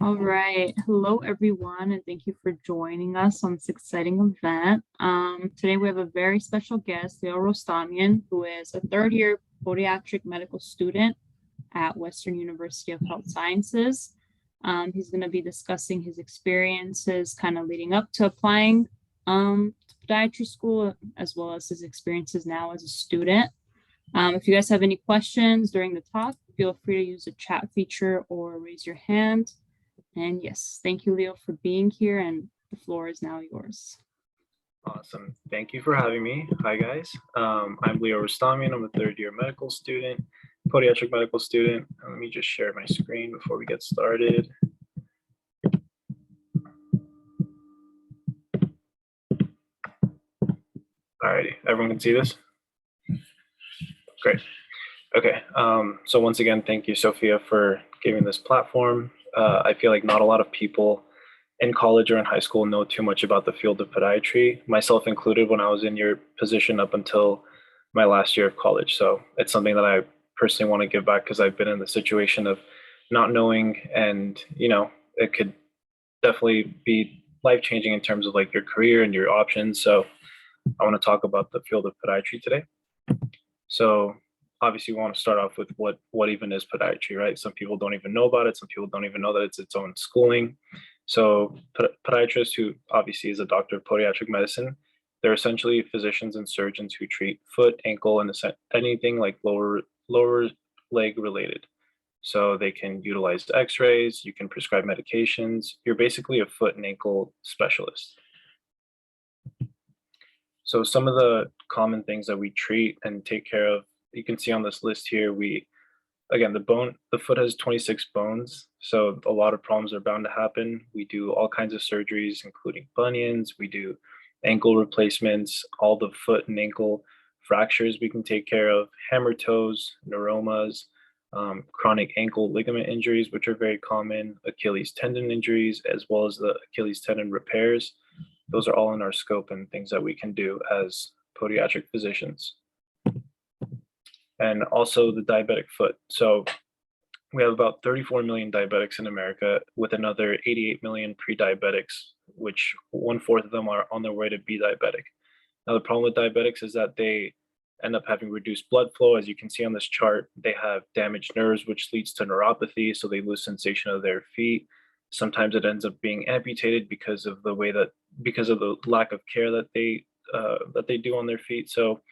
All right. Hello, everyone, and thank you for joining us on this exciting event. Today we have a very special guest, Leo Rostamian, who is a third-year podiatric medical student at Western University of Health Sciences. He's going to be discussing his experiences kind of leading up to applying to podiatry school, as well as his experiences now as a student. If you guys have any questions during the talk, feel free to use the chat feature or raise your hand. And yes, thank you, Leo, for being here, and the floor is now yours. Awesome. Thank you for having me. Hi, guys. I'm Leo Rostamian. I'm a third-year medical student, podiatric medical student. Let me just share my screen before we get started. Alrighty, everyone can see this? Great. Okay, so once again, thank you, Sophia, for giving this platform. I feel like not a lot of people in college or in high school know too much about the field of podiatry, myself included when I was in your position up until my last year of college. So it's something that I personally want to give back because I've been in the situation of not knowing, and it could definitely be life-changing in terms of like your career and your options. So I want to talk about the field of podiatry today. So obviously we want to start off with what even is podiatry, right? Some people don't even know about it. Some people don't even know that it's its own schooling. So podiatrist, who obviously is a doctor of podiatric medicine, they're essentially physicians and surgeons who treat foot, ankle, and anything like lower leg related. So they can utilize x-rays, you can prescribe medications. You're basically a foot and ankle specialist. So some of the common things that we treat and take care of, you can see on this list here, the foot has 26 bones, so a lot of problems are bound to happen. We do all kinds of surgeries, including bunions. We do ankle replacements, all the foot and ankle fractures we can take care of, hammer toes, neuromas, chronic ankle ligament injuries, which are very common, Achilles tendon injuries, as well as the Achilles tendon repairs. Those are all in our scope and things that we can do as podiatric physicians. And also the diabetic foot. So we have about 34 million diabetics in America, with another 88 million pre-diabetics, which 1/4 of them are on their way to be diabetic. Now, the problem with diabetics is that they end up having reduced blood flow. As you can see on this chart, they have damaged nerves, which leads to neuropathy, so they lose sensation of their feet. Sometimes it ends up being amputated because of the lack of care that they do on their feet. So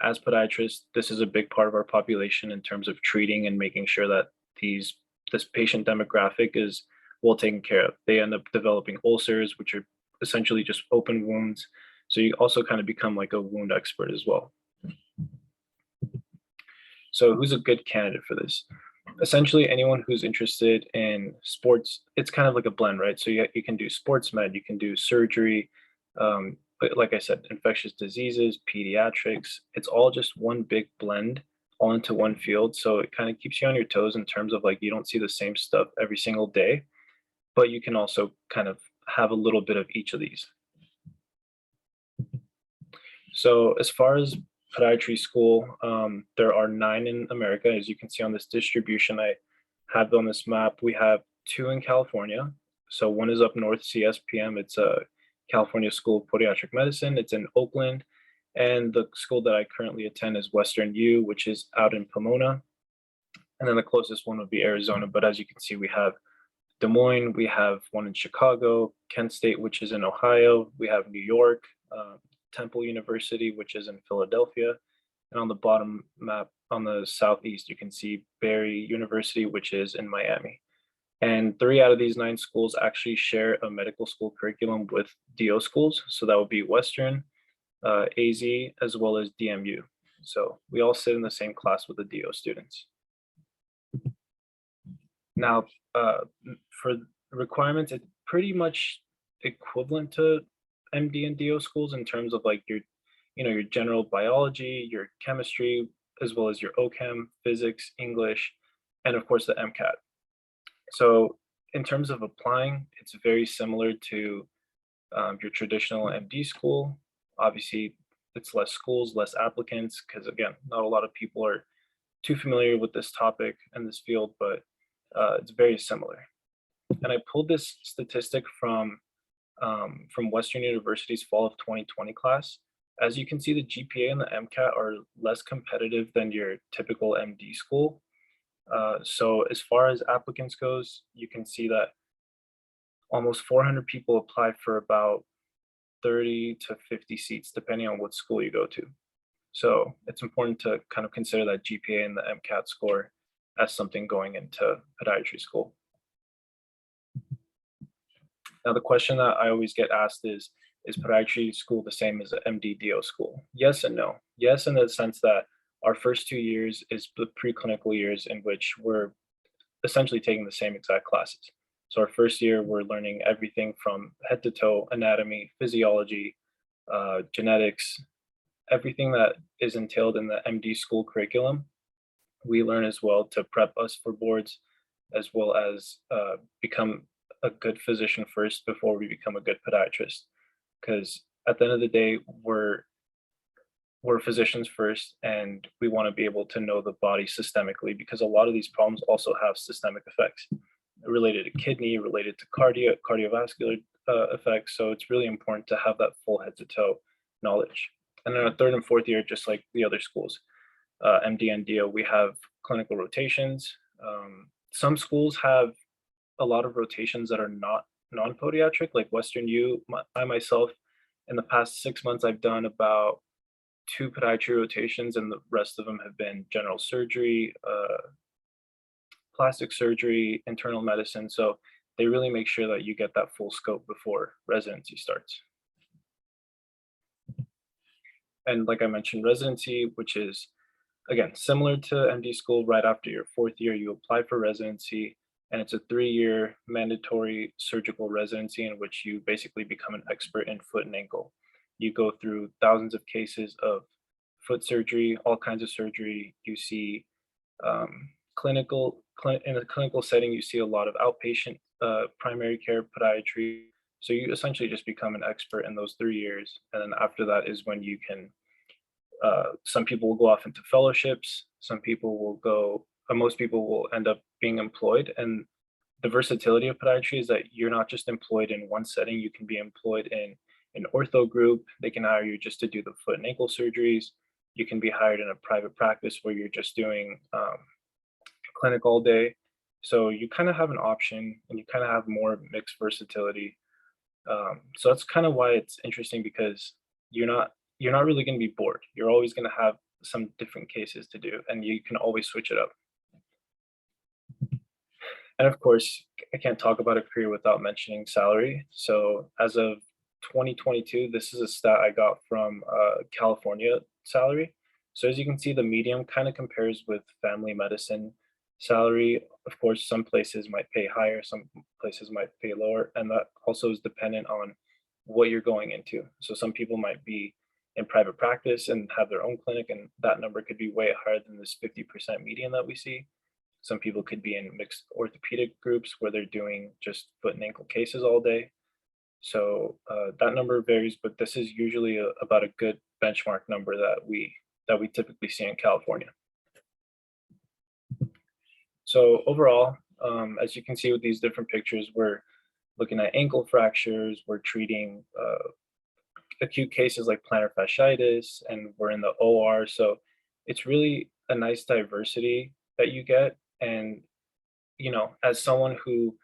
as podiatrists, this is a big part of our population in terms of treating and making sure that this patient demographic is well taken care of. They end up developing ulcers, which are essentially just open wounds. So you also kind of become like a wound expert as well. So who's a good candidate for this? Essentially anyone who's interested in sports. It's kind of like a blend, right? So you can do sports med, you can do surgery, but like I said, infectious diseases, pediatrics, it's all just one big blend all into one field. So it kind of keeps you on your toes in terms of like, you don't see the same stuff every single day, but you can also kind of have a little bit of each of these. So as far as podiatry school, there are 9 in America. As you can see on this distribution, I have on this map, we have 2 in California. So one is up north, CSPM. It's a California School of Podiatric Medicine. It's in Oakland. And the school that I currently attend is Western U, which is out in Pomona. And then the closest one would be Arizona. But as you can see, we have Des Moines, we have one in Chicago, Kent State, which is in Ohio. We have New York, Temple University, which is in Philadelphia. And on the bottom map on the southeast, you can see Barry University, which is in Miami. And 3 out of these 9 schools actually share a medical school curriculum with DO schools. So that would be Western, AZ, as well as DMU. So we all sit in the same class with the DO students. Now, for requirements, it's pretty much equivalent to MD and DO schools in terms of like your general biology, your chemistry, as well as your OChem, physics, English, and of course the MCAT. So in terms of applying, it's very similar to your traditional MD school. Obviously, it's less schools, less applicants, because again, not a lot of people are too familiar with this topic and this field, but it's very similar. And I pulled this statistic from Western University's fall of 2020 class. As you can see, the GPA and the MCAT are less competitive than your typical MD school. So as far as applicants goes, you can see that almost 400 people apply for about 30 to 50 seats, depending on what school you go to. So it's important to kind of consider that GPA and the MCAT score as something going into podiatry school. Now, the question that I always get asked is podiatry school the same as an MD-DO school? Yes and no. Yes, in the sense that our first 2 years is the preclinical years in which we're essentially taking the same exact classes. So our first year, we're learning everything from head to toe, anatomy, physiology, genetics, everything that is entailed in the MD school curriculum. We learn as well to prep us for boards, as well as become a good physician first before we become a good podiatrist. Because at the end of the day, we're physicians first, and we want to be able to know the body systemically, because a lot of these problems also have systemic effects related to kidney, related to cardiovascular effects. So it's really important to have that full head to toe knowledge. And then our third and fourth year, just like the other schools, MD and DO, we have clinical rotations. Some schools have a lot of rotations that are not non-podiatric, like Western U. I myself, in the past 6 months, I've done about 2 podiatry rotations, and the rest of them have been general surgery, plastic surgery, internal medicine. So they really make sure that you get that full scope before residency starts. And like I mentioned, residency, which is, again, similar to MD school. Right after your fourth year, you apply for residency, and it's a 3-year mandatory surgical residency in which you basically become an expert in foot and ankle. You go through thousands of cases of foot surgery, all kinds of surgery. You see in a clinical setting, you see a lot of outpatient primary care podiatry. So you essentially just become an expert in those 3 years. And then after that is when you can, some people will go off into fellowships. Some people will go, most people will end up being employed. And the versatility of podiatry is that you're not just employed in one setting. You can be employed in an ortho group. They can hire you just to do the foot and ankle surgeries. You can be hired in a private practice where you're just doing clinic all day. So you kind of have an option, and you kind of have more mixed versatility. So that's kind of why it's interesting, because you're not really going to be bored. You're always going to have some different cases to do, and you can always switch it up. And of course, I can't talk about a career without mentioning salary. So as of 2022, this is a stat I got from California salary. So as you can see, the medium kind of compares with family medicine salary. Of course, some places might pay higher, some places might pay lower, and that also is dependent on what you're going into. So some people might be in private practice and have their own clinic, and that number could be way higher than this 50% median that we see. Some people could be in mixed orthopedic groups where they're doing just foot and ankle cases all day. So that number varies, but this is usually about a good benchmark number that we typically see in California. So overall, as you can see with these different pictures, we're looking at ankle fractures, we're treating acute cases like plantar fasciitis, and we're in the OR. So it's really a nice diversity that you get. And, as someone who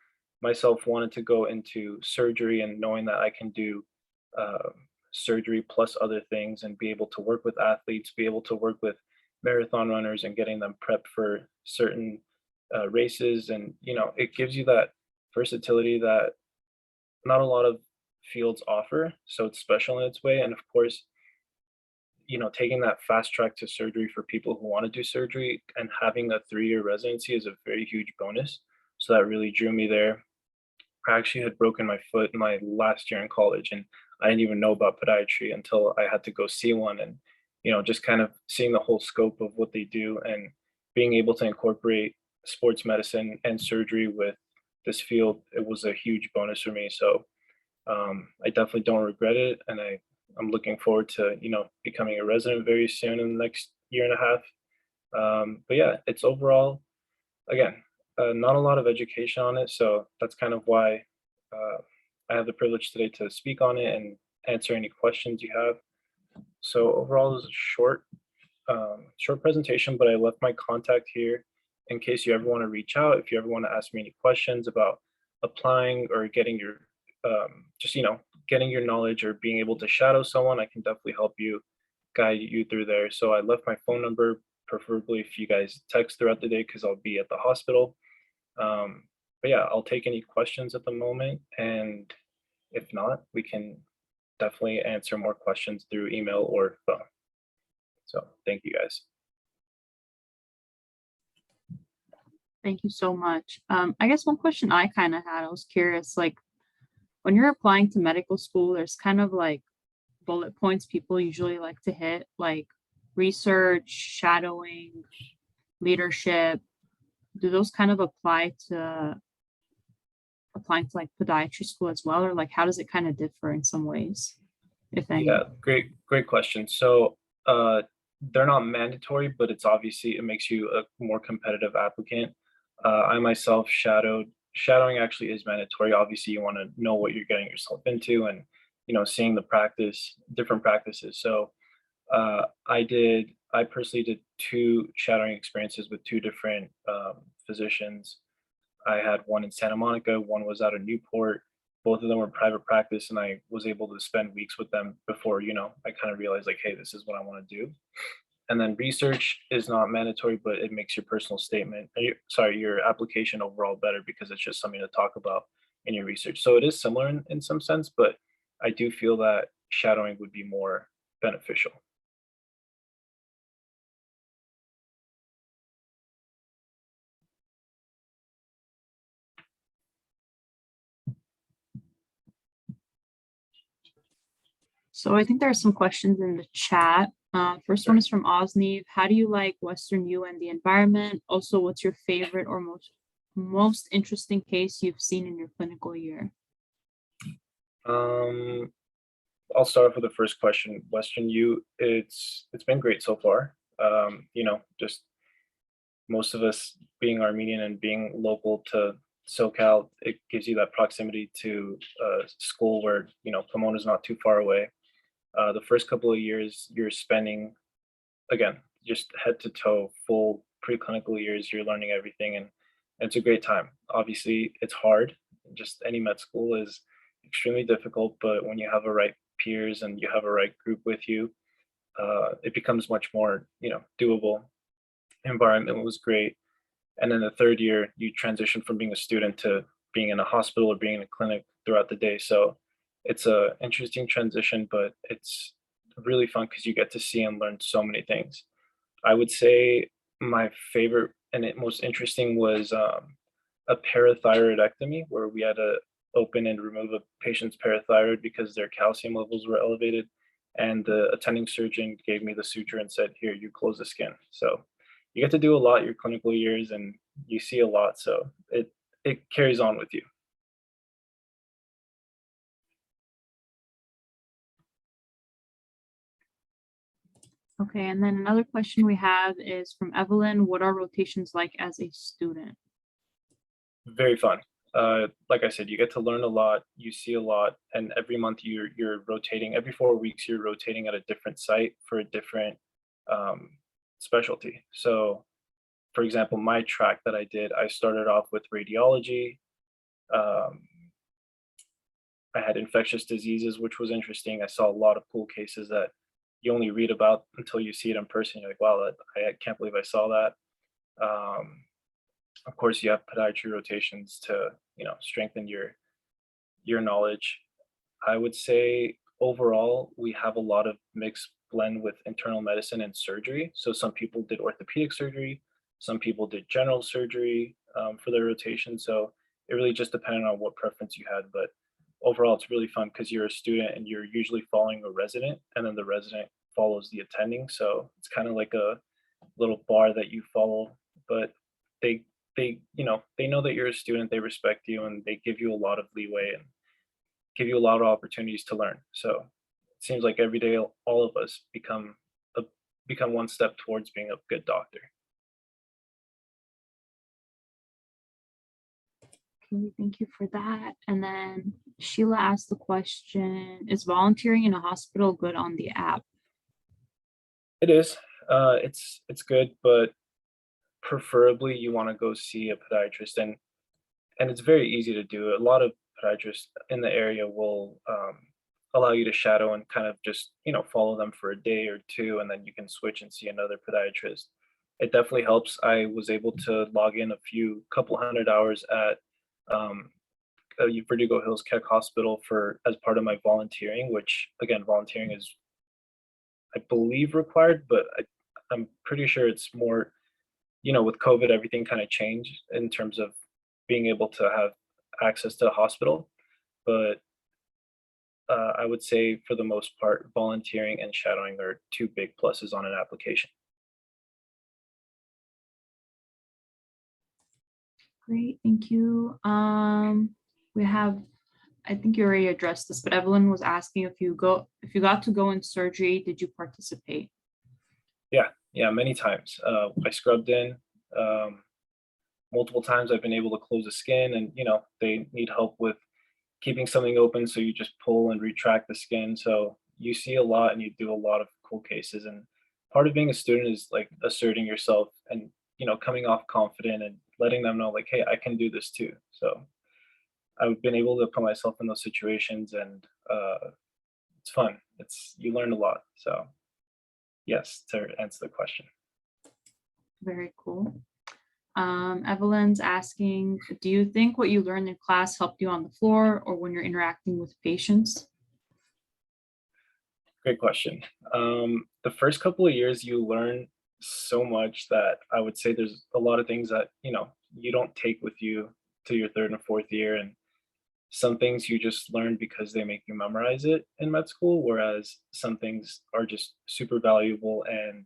myself wanted to go into surgery, and knowing that I can do surgery plus other things and be able to work with athletes, be able to work with marathon runners and getting them prepped for certain races. And, it gives you that versatility that not a lot of fields offer. So it's special in its way. And of course, taking that fast track to surgery for people who want to do surgery and having a 3-year residency is a very huge bonus. So that really drew me there. I actually had broken my foot in my last year in college, and I didn't even know about podiatry until I had to go see one. And, just kind of seeing the whole scope of what they do and being able to incorporate sports medicine and surgery with this field, it was a huge bonus for me. So I definitely don't regret it. And I'm looking forward to, becoming a resident very soon in the next year and a half. But yeah, it's overall, again, not a lot of education on it, so that's kind of why uh, I have the privilege today to speak on it and answer any questions you have. So overall, it was a short presentation, but I left my contact here in case you ever want to reach out. If you ever want to ask me any questions about applying or getting your just getting your knowledge or being able to shadow someone, I can definitely help you guide you through there. So I left my phone number, preferably if you guys text throughout the day because I'll be at the hospital. But yeah, I'll take any questions at the moment, and if not, we can definitely answer more questions through email or phone. So thank you guys. Thank you so much. I guess one question I kind of had, I was curious, like when you're applying to medical school, there's kind of like bullet points people usually like to hit, like research, shadowing, leadership. Do those kind of apply to applying to like podiatry school as well, or like how does it kind of differ in some ways, if any? Yeah, great question. So they're not mandatory, but it's obviously it makes you a more competitive applicant. I myself shadowing actually is mandatory. Obviously, you want to know what you're getting yourself into and seeing the different practices. So I personally did two shadowing experiences with two different physicians. I had one in Santa Monica, one was out of Newport. Both of them were private practice, and I was able to spend weeks with them before, I kind of realized like, hey, this is what I want to do. And then research is not mandatory, but it makes your personal statement, your application overall better because it's just something to talk about in your research. So it is similar in some sense, but I do feel that shadowing would be more beneficial. So I think there are some questions in the chat. First one Sure. is from Osnev. How do you like Western U and the environment? Also, what's your favorite or most interesting case you've seen in your clinical year? Um, I'll start off with the first question. Western U, it's been great so far. Just most of us being Armenian and being local to SoCal, it gives you that proximity to school where Pomona's not too far away. The first couple of years you're spending again just head to toe full preclinical years. You're learning everything, and it's a great time. Obviously, it's hard. Just any med school is extremely difficult, but when you have a right peers and you have a right group with you, it becomes much more doable. Environment was great. And then the third year, you transition from being a student to being in a hospital or being in a clinic throughout the day. So it's a interesting transition, but it's really fun because you get to see and learn so many things. I would say my favorite and most interesting was a parathyroidectomy where we had to open and remove a patient's parathyroid because their calcium levels were elevated. And the attending surgeon gave me the suture and said, "Here, you close the skin." So you get to do a lot your clinical years and you see a lot. So it carries on with you. Okay, and then another question we have is from Evelyn. What are rotations like as a student? Very fun. Like I said, you get to learn a lot, you see a lot, and every month you're rotating. Every 4 weeks, you're rotating at a different site for a different um, specialty. So, for example, my track that I did, I started off with radiology. Um, I had infectious diseases, which was interesting. I saw a lot of cool cases that you only read about until you see it in person. You're like, wow, I can't believe I saw that. Um, of course, you have podiatry rotations to strengthen your knowledge. I would say overall, we have a lot of mixed blend with internal medicine and surgery. So some people did orthopedic surgery, some people did general surgery for their rotation. So it really just depended on what preference you had. But overall, it's really fun because you're a student and you're usually following a resident, and then the resident follows the attending. So it's kind of like a little bar that you follow, but they they know that you're a student, they respect you, and they give you a lot of leeway and give you a lot of opportunities to learn. So it seems like every day all of us a, become one step towards being a good doctor. Okay, thank you for that. And then Sheila asked the question, is volunteering in a hospital good on the app? It is. It's good, but preferably you want to go see a podiatrist, and it's very easy to do. A lot of podiatrists in the area will allow you to shadow and kind of just follow them for a day or two, and then you can switch and see another podiatrist. It definitely helps. I was able to log in a few couple hundred hours at um, Vertigo Hills Keck Hospital for as part of my volunteering, which again, volunteering is I believe required, but I'm pretty sure it's more, with COVID, everything kind of changed in terms of being able to have access to a hospital. But I would say for the most part, volunteering and shadowing are two big pluses on an application. Great, thank you. We have, I think you already addressed this, but Evelyn was asking if you got to go in surgery, did you participate? Yeah, many times. I scrubbed in um, multiple times. I've been able to close the skin, and they need help with keeping something open, so you just pull and retract the skin. So you see a lot and you do a lot of cool cases. And part of being a student is like asserting yourself and coming off confident and letting them know like, hey, I can do this too. So I've been able to put myself in those situations, and it's fun. It's You learn a lot. So yes, to answer the question. Very cool. Evelyn's asking, do you think what you learned in class helped you on the floor or when you're interacting with patients? Great question. The first couple of years, you learn so much that I would say there's a lot of things that you don't take with you to your third and fourth year, and some things you just learn because they make you memorize it in med school, whereas some things are just super valuable and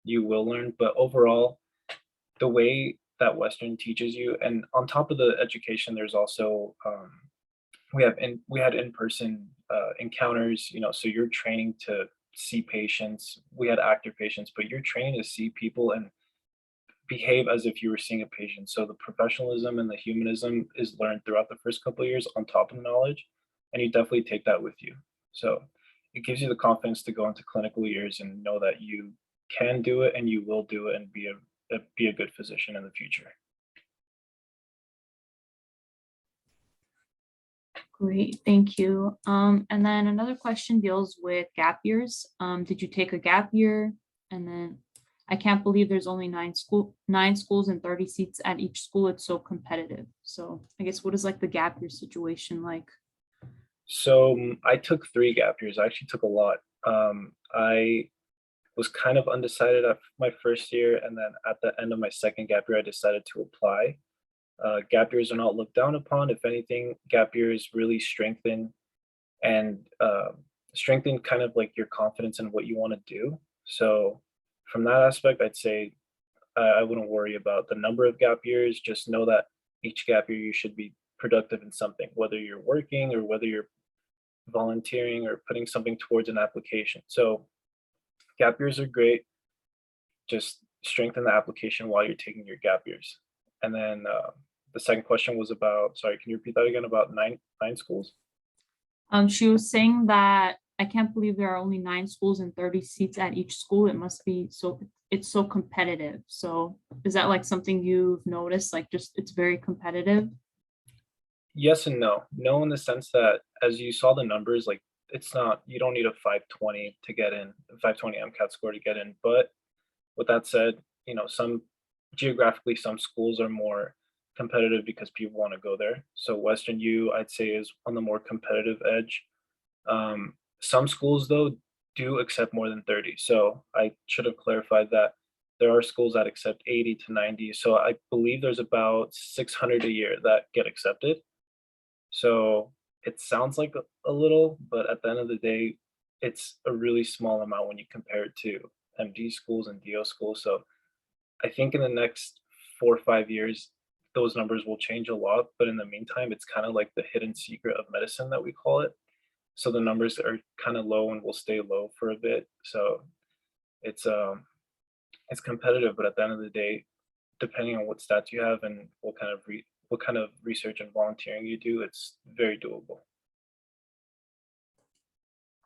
you will learn. But overall, the way that Western teaches you, and on top of the education, there's also we had in-person encounters, so you're training to see patients. We had active patients, but you're training to see people and behave as if you were seeing a patient. So the professionalism and the humanism is learned throughout the first couple of years on top of the knowledge, and you definitely take that with you. So it gives you the confidence to go into clinical years and know that you can do it and you will do it and be a good physician in the future. Great, thank you. And then another question deals with gap years. Did you take a gap year? And then I can't believe there's only nine schools and 30 seats at each school. It's so competitive. So I guess what is like the gap year situation like? So I took 3 gap years. I actually took a lot. I was kind of undecided at my first year, and then at the end of my second gap year, I decided to apply. Gap years are not looked down upon. If anything, gap years really and strengthen kind of like your confidence in what you want to do. So from that aspect, I'd say I wouldn't worry about the number of gap years. Just know that each gap year you should be productive in something, whether you're working or whether you're volunteering or putting something towards an application. So gap years are great. Just strengthen the application while you're taking your gap years. And then the second question was about, sorry, can you repeat that again, about nine schools? She was saying that I can't believe there are only 9 schools and 30 seats at each school. It must be it's so competitive. So is that like something you've noticed? Like just it's very competitive? Yes and no. No, in the sense that as you saw the numbers, like it's not, you don't need a 520 to get in, a 520 MCAT score to get in. But with that said, some geographically, some schools are more competitive because people want to go there. So Western U, I'd say, is on the more competitive edge. Some schools, though, do accept more than 30. So I should have clarified that there are schools that accept 80 to 90. So I believe there's about 600 a year that get accepted. So it sounds like a little, but at the end of the day, it's a really small amount when you compare it to MD schools and DO schools. So I think in the next 4 or 5 years, those numbers will change a lot. But in the meantime, it's kind of like the hidden secret of medicine that we call it. So the numbers are kind of low and will stay low for a bit. So it's um it's competitive, but at the end of the day, depending on what stats you have and what kind of what kind of research and volunteering you do, it's very doable.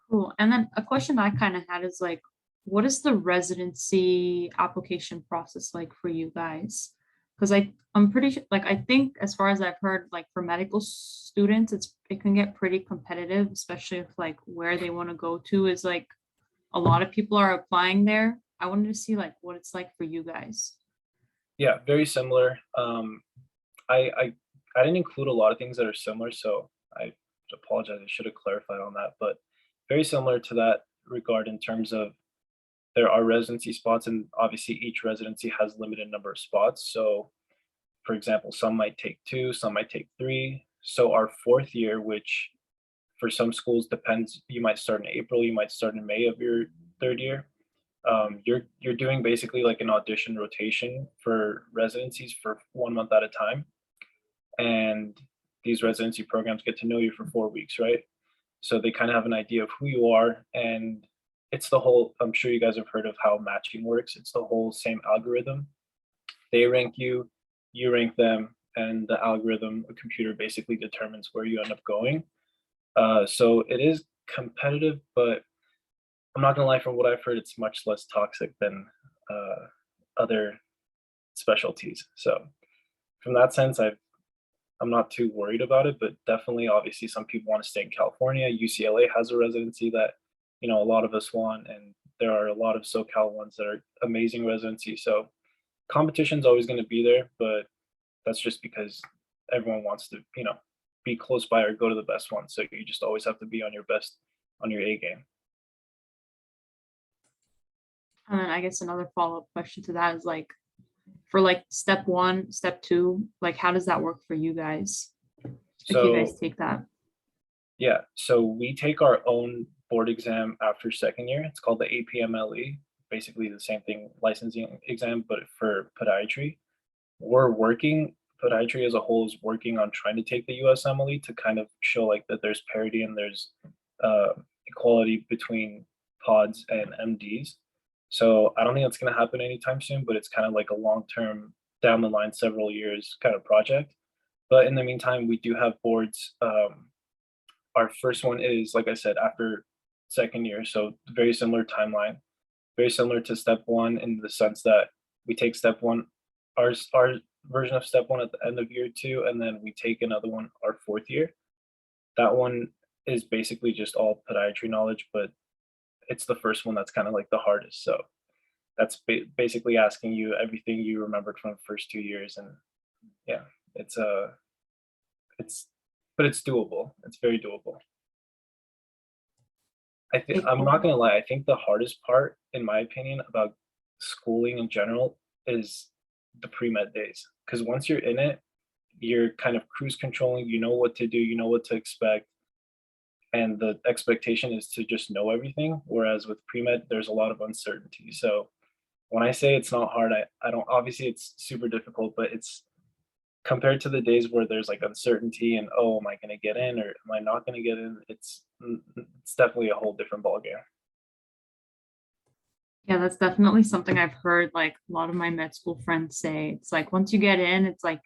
Cool. And then a question I kind of had is like, what is the residency application process like for you guys? Because I'm pretty sure, like I think as far as I've heard, like for medical students, it can get pretty competitive, especially if like where they want to go to is like a lot of people are applying there. I wanted to see like what it's like for you guys. Yeah, very similar. I, I I didn't include a lot of things that are similar, so I apologize. I should have clarified on that, but very similar to that regard in terms of there are residency spots, and obviously each residency has limited number of spots. So, for example, some might take two, some might take three. So our fourth year, which for some schools depends, you might start in April, you might start in May of your third year. You're doing basically like an audition rotation for residencies for 1 month at a time, and these residency programs get to know you for 4 weeks, right? So they kind of have an idea of who you are, and it's the whole. I'm sure you guys have heard of how matching works. It's the whole same algorithm. They rank you, you rank them, and the algorithm, a computer basically determines where you end up going. So it is competitive, but I'm not gonna lie. From what I've heard, it's much less toxic than uh, other specialties. So from that sense, I'm not too worried about it, but definitely, obviously, some people want to stay in California. UCLA has a residency that, a lot of us want, and there are a lot of SoCal ones that are amazing residencies. So competition's always going to be there, but that's just because everyone wants to, be close by or go to the best one. So you just always have to be on your best, on your A game. And then I guess another follow-up question to that is like for like step one, step two, like how does that work for you guys if you guys So take that? yeah, so we take our own board exam after second year. It's called the APMLE, basically the same thing, licensing exam, but for podiatry. We're working, podiatry as a whole is working on trying to take the USMLE to kind of show like that there's parity and there's uh, equality between pods and MDs. So I don't think that's going to happen anytime soon, but it's kind of like a long term, down the line, several years kind of project. But in the meantime, we do have boards. Our first one is, like I said, after second year, so very similar timeline, very similar to step one in the sense that we take step one, our version of step one at the end of year two, and then we take another one our fourth year. That one is basically just all podiatry knowledge, but it's the first one that's kind of like the hardest. So that's basically asking you everything you remembered from the first 2 years, and yeah, it's it's but it's doable. It's very doable. Okay, I'm not cool. gonna lie, I think the hardest part, in my opinion, about schooling in general is the pre-med days. Because once you're in it, you're kind of cruise controlling, you know what to do, you know what to expect, and the expectation is to just know everything. Whereas with pre-med, there's a lot of uncertainty. So when I say it's not hard, I don't, obviously it's super difficult, but it's compared to the days where there's like uncertainty and, oh, am I gonna get in or am I not gonna get in? It's definitely a whole different ballgame. Yeah, that's definitely something I've heard like a lot of my med school friends say. It's like once you get in, it's like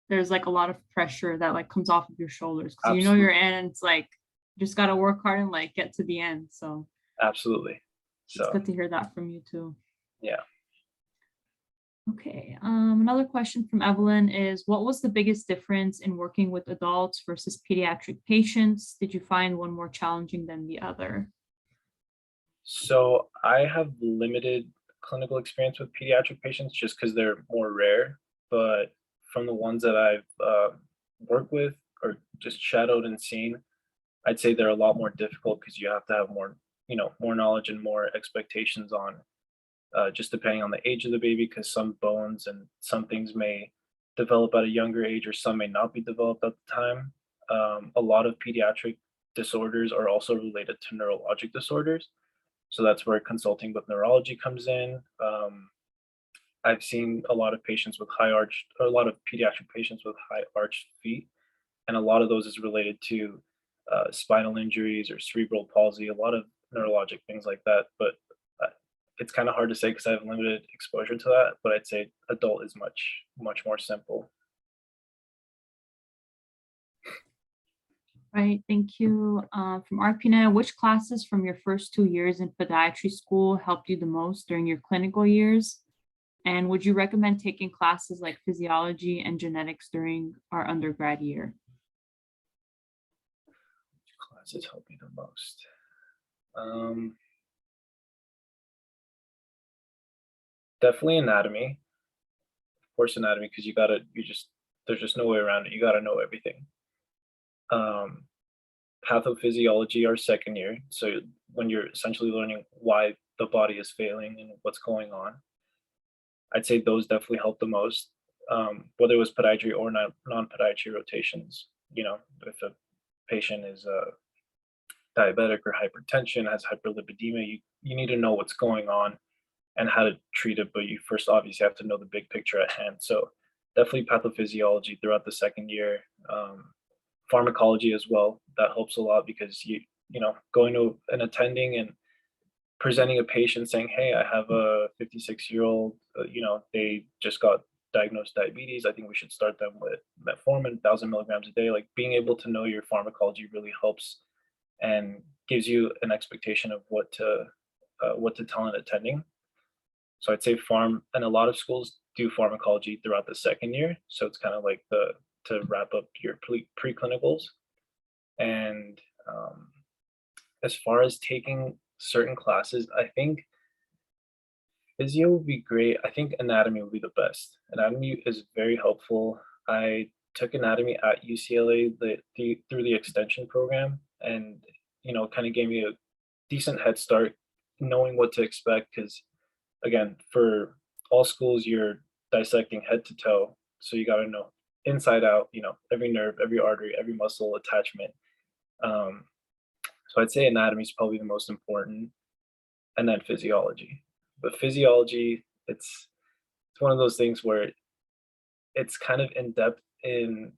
there's like a lot of pressure that like comes off of your shoulders because you know you're Absolutely. in and it's like you just gotta work hard and like get to the end. So Absolutely. it's So good to hear that from you too. yeah. Okay. Another question from Evelyn is what was the biggest difference in working with adults versus pediatric patients? Did you find one more challenging than the other? So I have limited clinical experience with pediatric patients just because they're more rare. But from the ones that I've worked with or just shadowed and seen, I'd say they're a lot more difficult because you have to have more, more knowledge and more expectations on just depending on the age of the baby, because some bones and some things may develop at a younger age or some may not be developed at the time. A lot of pediatric disorders are also related to neurologic disorders. So that's where consulting with neurology comes in. I've seen a lot of patients with high arched, or a lot of pediatric patients with high arched feet, and a lot of those is related to spinal injuries or cerebral palsy, a lot of neurologic things like that. But uh, it's kind of hard to say because I have limited exposure to that. But I'd say adult is much more simple. Right, thank you. From Arpina, which classes from your first 2 years in podiatry school helped you the most during your clinical years? And would you recommend taking classes like physiology and genetics during our undergrad year? Classes help me the most. Um, Definitely anatomy. Of course, anatomy because there's just no way around it. You gotta know everything. Um, Pathophysiology our second year. So when you're essentially learning why the body is failing and what's going on, I'd say those definitely help the most. Whether it was podiatry or non-podiatry rotations, if a patient is diabetic or hypertension, has hyperlipidemia, you need to know what's going on and how to treat it. But you first obviously have to know the big picture at hand. So definitely pathophysiology throughout the second year. Pharmacology as well. That helps a lot because going to and attending and presenting a patient saying, "Hey, I have a 56-year-old. They just got diagnosed diabetes. I think we should start them with metformin, 1,000 milligrams a day." Like being able to know your pharmacology really helps and gives you an expectation of what to tell an attending. So I'd say pharm, and a lot of schools do pharmacology throughout the second year. So it's kind of like the to wrap up your preclinicals. And as far as taking certain classes, I think physio would be great. I think anatomy would be the best. Anatomy is very helpful. I took anatomy at UCLA through the extension program, and kind of gave me a decent head start, knowing what to expect. Because again, for all schools, you're dissecting head to toe, so you got to know inside out. Every nerve, every artery, every muscle attachment. Um, so I'd say anatomy is probably the most important, and then physiology. But physiology, it's one of those things where it's kind of in depth in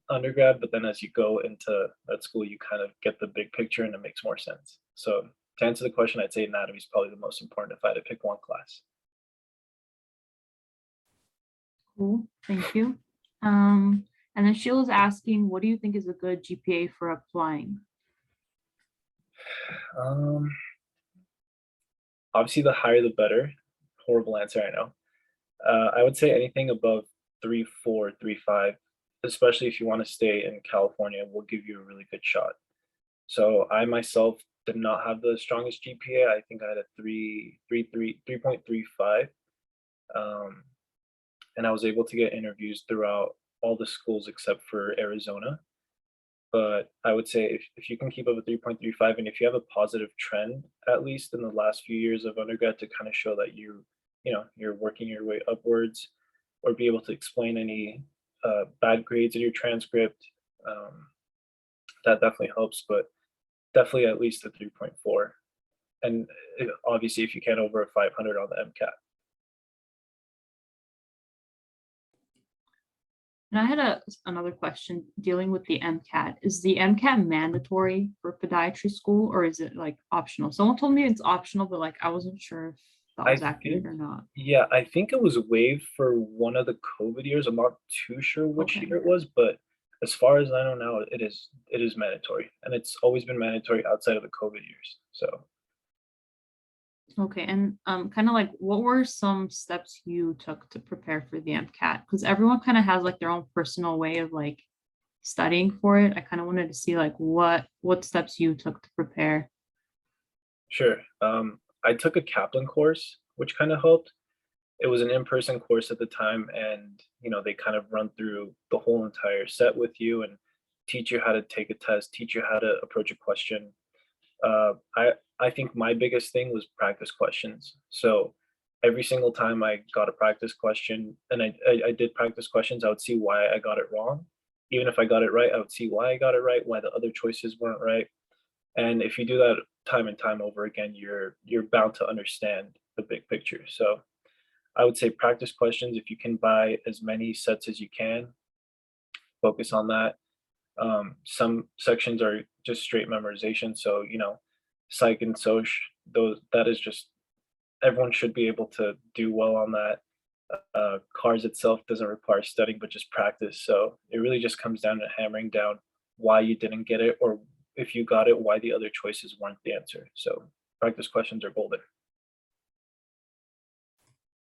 undergrad, but then as you go into that school, you kind of get the big picture and it makes more sense. So to answer the question, I'd say anatomy is probably the most important if I had to pick one class. Cool, thank you. Um, and then Sheila's asking, what do you think is a good GPA for applying? Um, Obviously, the higher the better. Horrible answer, I know. I would say anything above 3.4, 3.5, especially if you want to stay in California, will give you a really good shot. So I myself did not have the strongest GPA. I think I had a 3.35. Um, and I was able to get interviews throughout all the schools except for Arizona. But I would say if you can keep up a 3.35 and if you have a positive trend, at least in the last few years of undergrad, to kind of show that you're working your way upwards, or be able to explain any bad grades in your transcript, um, that definitely helps. But definitely at least a 3.4. And obviously, if you can, over a 500 on the MCAT. And I had another question dealing with the MCAT. Is the MCAT mandatory for podiatry school or is it like optional? Someone told me it's optional, but like I wasn't sure if that I was accurate think, or not. yeah, I think it was waived for one of the COVID years. I'm not too sure which Okay. year it was, but as far as I know now, it is mandatory, and it's always been mandatory outside of the COVID years. So Okay. And kind of like what were some steps you took to prepare for the MCAT? Because everyone kind of has like their own personal way of like studying for it. I kind of wanted to see like what steps you took to prepare. sure. I took a Kaplan course, which kind of helped. It was an in-person course at the time, and they kind of run through the whole entire set with you and teach you how to take a test, teach you how to approach a question. I think my biggest thing was practice questions. So every single time I got a practice question, and I did practice questions, I would see why I got it wrong. Even if I got it right, I would see why I got it right, why the other choices weren't right. And if you do that time and time over again, you're bound to understand the big picture. So I would say practice questions. If you can buy as many sets as you can, focus on that. Some sections are just straight memorization. So, psych and soc, that is just everyone should be able to do well on that. Cars itself doesn't require studying, but just practice. So it really just comes down to hammering down why you didn't get it, or if you got it, why the other choices weren't the answer. So practice questions are golden.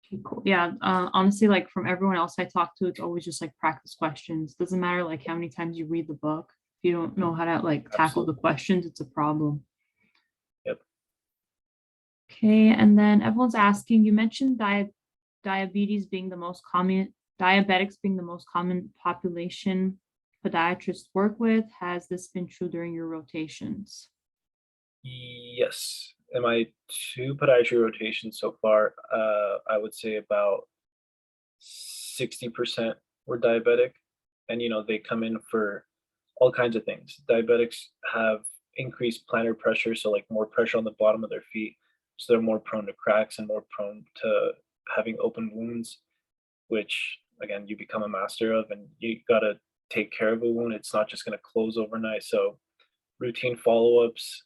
Okay, cool. Yeah, honestly, like from everyone else I talk to, it's always just like practice questions. Doesn't matter like how many times you read the book. If you don't know how to like tackle the Absolutely. questions, it's a problem. Yep. Okay, and then everyone's asking, you mentioned diabetes being the most common, diabetics being the most common population podiatrists work with. Has this been true during your rotations? Yes. In my two podiatry rotations so far, I would say about 60% were diabetic. And, they come in for all kinds of things. Diabetics have increased plantar pressure, so like more pressure on the bottom of their feet. So they're more prone to cracks and more prone to having open wounds, which again, you become a master of, and you got to take care of a wound. It's not just going to close overnight. So routine follow-ups,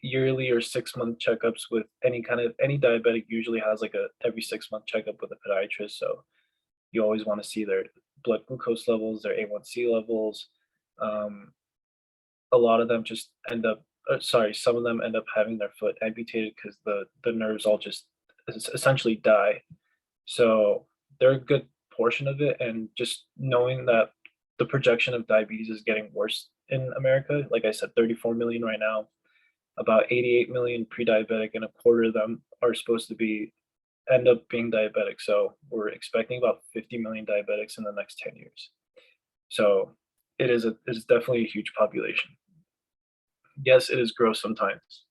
yearly or 6 month checkups with any diabetic usually has like a every 6 month checkup with a podiatrist. So you always want to see their blood glucose levels, their A1C levels. Um, a lot of them just end up, sorry, some of them end up having their foot amputated because the nerves all just essentially die. So they're a good portion of it, and just knowing that the projection of diabetes is getting worse in America. Like I said, 34 million right now, about 88 million pre-diabetic, and a quarter of them are supposed to be end up being diabetic. So we're expecting about 50 million diabetics in the next 10 years. So it is definitely a huge population. Yes, it is gross sometimes.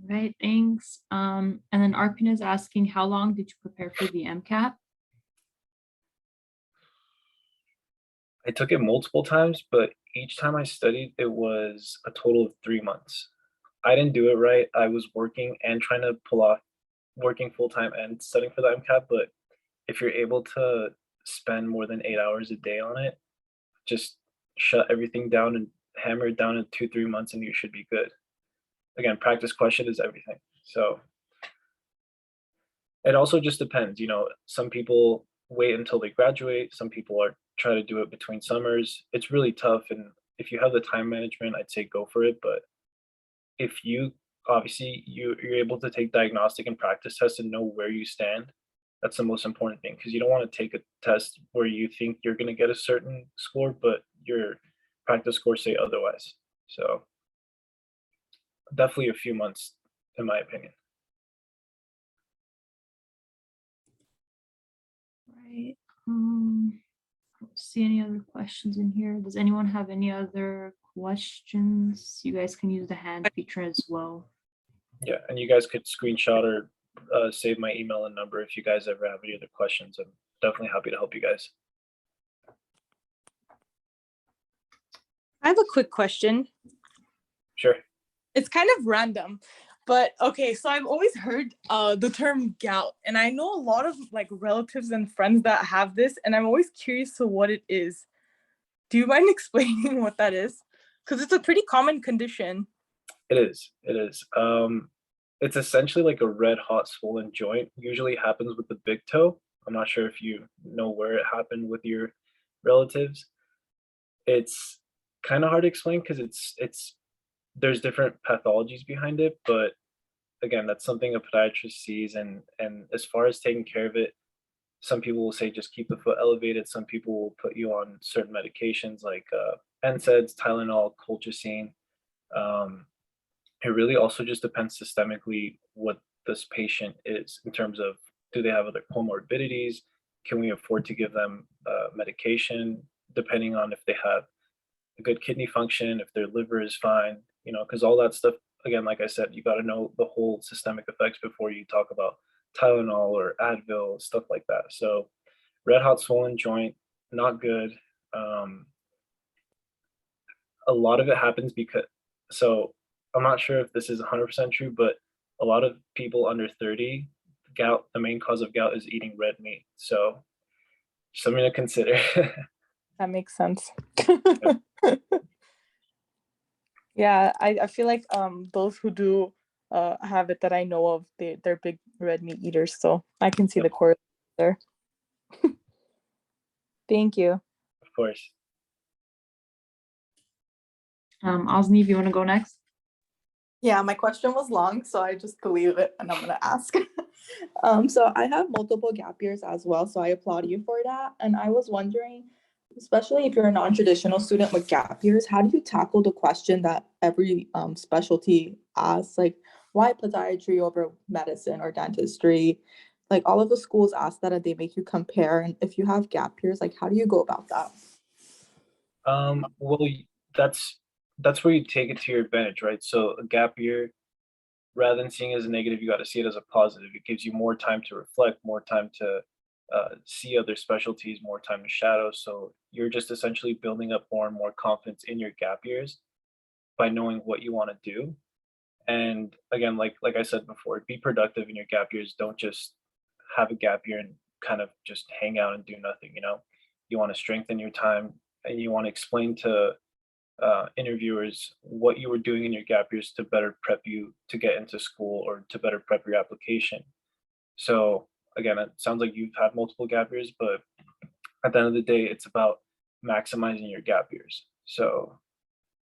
Right, thanks. And then Arpina is asking, how long did you prepare for the MCAT? I took it multiple times, but each time I studied, it was a total of 3 months. I didn't do it right. I was working and trying to pull off working full time and studying for the MCAT. But if you're able to spend more than 8 hours a day on it, just shut everything down and hammer it down in 2, 3 months, and you should be good. Again, practice question is everything. So it also just depends. Some people wait until they graduate. Some people are try to do it between summers. It's really tough, and if you have the time management, I'd say go for it. But if you obviously you're able to take diagnostic and practice tests and know where you stand, that's the most important thing, because you don't want to take a test where you think you're going to get a certain score, but your practice scores say otherwise. So definitely a few months, in my opinion. Right. I don't see any other questions in here. Does anyone have any other questions? You guys can use the hand feature as well. Yeah, and you guys could screenshot or save my email and number if you guys ever have any other questions. I'm definitely happy to help you guys. I have a quick question. Sure. It's kind of random, but okay, so I've always heard the term gout, and I know a lot of like relatives and friends that have this, and I'm always curious to what it is. Do you mind explaining what that is? Because it's a pretty common condition. It is. It is. It's essentially like a red hot swollen joint. Usually happens with the big toe. I'm not sure if you know where it happened with your relatives. It's kind of hard to explain because it's there's different pathologies behind it, but again, that's something a podiatrist sees, and as far as taking care of it, some people will say just keep the foot elevated. Some people will put you on certain medications like NSAIDs, Tylenol, colchicine. Um, it really also just depends systemically what this patient is in terms of, do they have other comorbidities? Can we afford to give them medication, depending on if they have a good kidney function, if their liver is fine, because all that stuff, again, like I said, you got to know the whole systemic effects before you talk about Tylenol or Advil, stuff like that. So red hot swollen joint, not good. Um, a lot of it happens because, so I'm not sure if this is 100% true, but a lot of people under 30, gout, the main cause of gout is eating red meat. So something to consider. That makes sense. Yeah, I feel like those who do have it that I know of, they're big red meat eaters, so I can see the correlation there. Thank you. Of course. Osni, if you want to go next. Yeah, my question was long, so I just deleted it and I'm gonna ask. So I have multiple gap years as well, so I applaud you for that. And I was wondering, especially if you're a non-traditional student with gap years, how do you tackle the question that every specialty asks, like why podiatry over medicine or dentistry? Like all of the schools ask that and they make you compare. And if you have gap years, like how do you go about that? Well, that's where you take it to your advantage, right? So a gap year, rather than seeing it as a negative, you got to see it as a positive. It gives you more time to reflect, more time to see other specialties, more time to shadow. So you're just essentially building up more and more confidence in your gap years by knowing what you want to do. And again, like I said before, be productive in your gap years. Don't just have a gap year and kind of just hang out and do nothing. You want to strengthen your time, and you want to explain to interviewers what you were doing in your gap years to better prep you to get into school or to better prep your application. So again, it sounds like you've had multiple gap years, but at the end of the day, it's about maximizing your gap years. So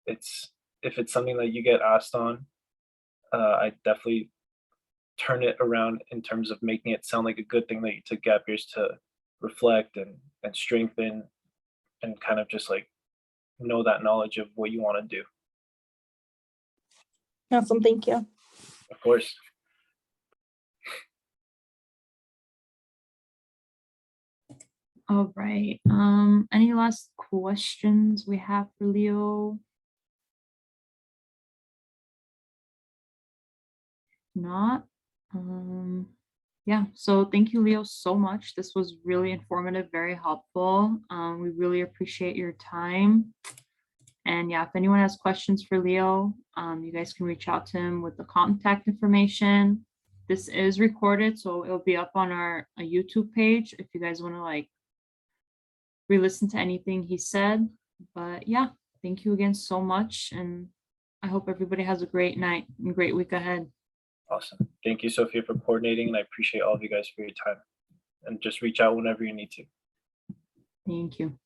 it's if it's something that you get asked on, I definitely turn it around in terms of making it sound like a good thing that you took gap years to reflect and strengthen and kind of just like know that knowledge of what you want to do. Awesome, thank you. Of course. All right. Any last questions we have for Leo? Not. Yeah, so thank you, Leo, so much. This was really informative, very helpful. We really appreciate your time. And yeah, if anyone has questions for Leo, you guys can reach out to him with the contact information. This is recorded, so it'll be up on our YouTube page if you guys want to like re-listen to anything he said. But yeah, thank you again so much. And I hope everybody has a great night and great week ahead. Awesome. Thank you, Sophia, for coordinating, and I appreciate all of you guys for your time. And just reach out whenever you need to. Thank you.